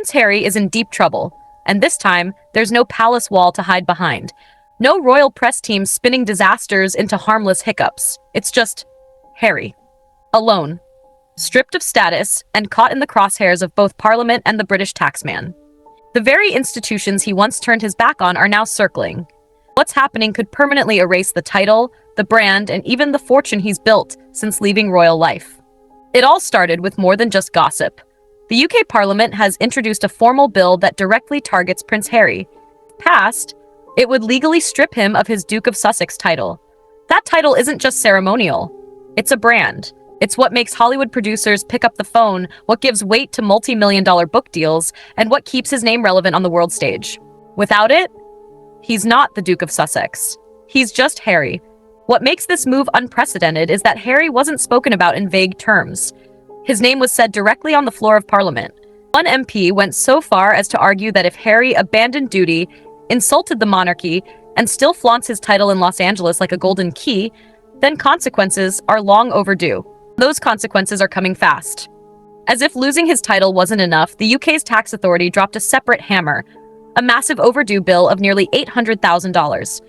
Prince Harry is in deep trouble, and this time, there's no palace wall to hide behind. No royal press team spinning disasters into harmless hiccups. It's just Harry. Alone. Stripped of status and caught in the crosshairs of both Parliament and the British taxman. The very institutions he once turned his back on are now circling. What's happening could permanently erase the title, the brand, and even the fortune he's built since leaving royal life. It all started with more than just gossip. The UK Parliament has introduced a formal bill that directly targets Prince Harry. Passed, it would legally strip him of his Duke of Sussex title. That title isn't just ceremonial. It's a brand. It's what makes Hollywood producers pick up the phone, what gives weight to multi-million-dollar book deals, and what keeps his name relevant on the world stage. Without it, he's not the Duke of Sussex. He's just Harry. What makes this move unprecedented is that Harry wasn't spoken about in vague terms. His name was said directly on the floor of Parliament. One MP went so far as to argue that if Harry abandoned duty, insulted the monarchy, and still flaunts his title in Los Angeles like a golden key, then consequences are long overdue. Those consequences are coming fast. As if losing his title wasn't enough, the UK's tax authority dropped a separate hammer, a massive overdue bill of nearly $800,000.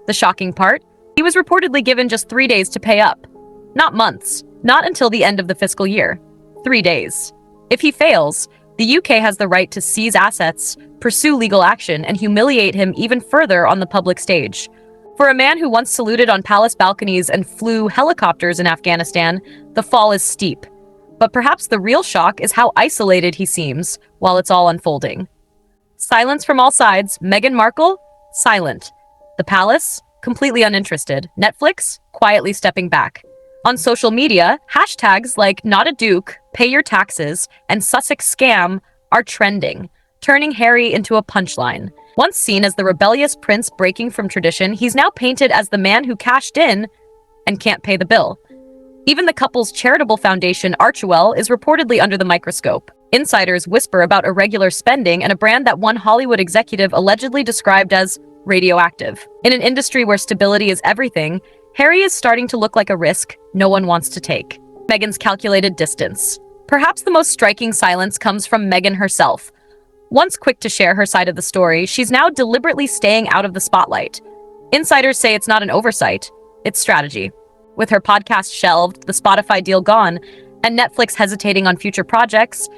The shocking part? He was reportedly given just 3 days to pay up. Not months, not until the end of the fiscal year. 3 days. If he fails, the UK has the right to seize assets, pursue legal action, and humiliate him even further on the public stage. For a man who once saluted on palace balconies and flew helicopters in Afghanistan, the fall is steep. But perhaps the real shock is how isolated he seems while it's all unfolding. Silence from all sides. Meghan Markle? Silent. The palace? Completely uninterested. Netflix? Quietly stepping back. On social media, hashtags like not a duke, pay your taxes, and Sussex scam are trending, turning Harry into a punchline. Once seen as the rebellious prince breaking from tradition, he's now painted as the man who cashed in and can't pay the bill. Even the couple's charitable foundation, Archewell, is reportedly under the microscope. Insiders whisper about irregular spending and a brand that one Hollywood executive allegedly described as radioactive. In an industry where stability is everything, Harry is starting to look like a risk no one wants to take. Meghan's calculated distance. Perhaps the most striking silence comes from Meghan herself. Once quick to share her side of the story, she's now deliberately staying out of the spotlight. Insiders say it's not an oversight, it's strategy. With her podcast shelved, the Spotify deal gone, and Netflix hesitating on future projects,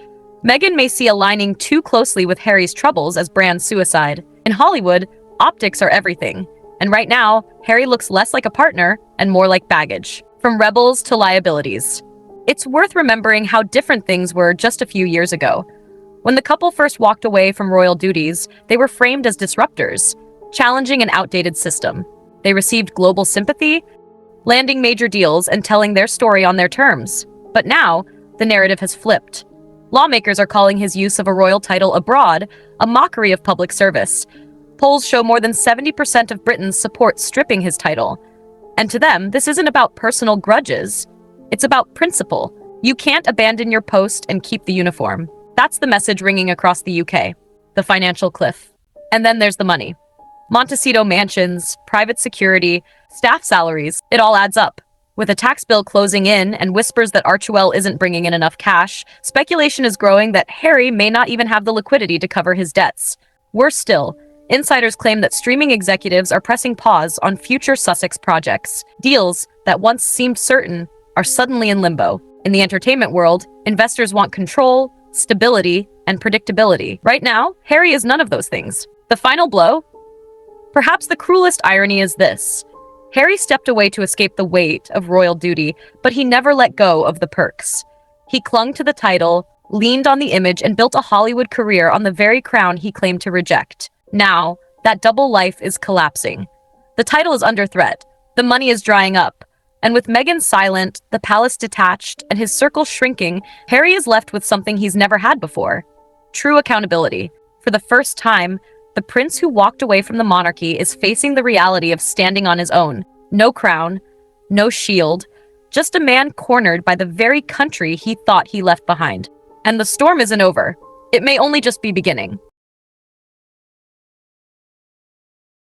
Meghan may see aligning too closely with Harry's troubles as brand suicide. In Hollywood, optics are everything. And right now, Harry looks less like a partner and more like baggage. From rebels to liabilities. It's worth remembering how different things were just a few years ago. When the couple first walked away from royal duties, they were framed as disruptors, challenging an outdated system. They received global sympathy, landing major deals and telling their story on their terms. But now, the narrative has flipped. Lawmakers are calling his use of a royal title abroad a mockery of public service. Polls show more than 70% of Britons support stripping his title. And to them, this isn't about personal grudges. It's about principle. You can't abandon your post and keep the uniform. That's the message ringing across the UK. The financial cliff. And then there's the money. Montecito mansions, private security, staff salaries, it all adds up. With a tax bill closing in and whispers that Archewell isn't bringing in enough cash, speculation is growing that Harry may not even have the liquidity to cover his debts. Worse still, insiders claim that streaming executives are pressing pause on future Sussex projects. Deals that once seemed certain are suddenly in limbo. In the entertainment world, investors want control, stability, and predictability. Right now, Harry is none of those things. The final blow? Perhaps the cruelest irony is this. Harry stepped away to escape the weight of royal duty, but he never let go of the perks. He clung to the title, leaned on the image, and built a Hollywood career on the very crown he claimed to reject. Now, that double life is collapsing. The title is under threat. The money is drying up. And with Meghan silent, the palace detached, and his circle shrinking, Harry is left with something he's never had before. True accountability. For the first time, the prince who walked away from the monarchy is facing the reality of standing on his own. No crown, no shield, just a man cornered by the very country he thought he left behind. And the storm isn't over. It may only just be beginning.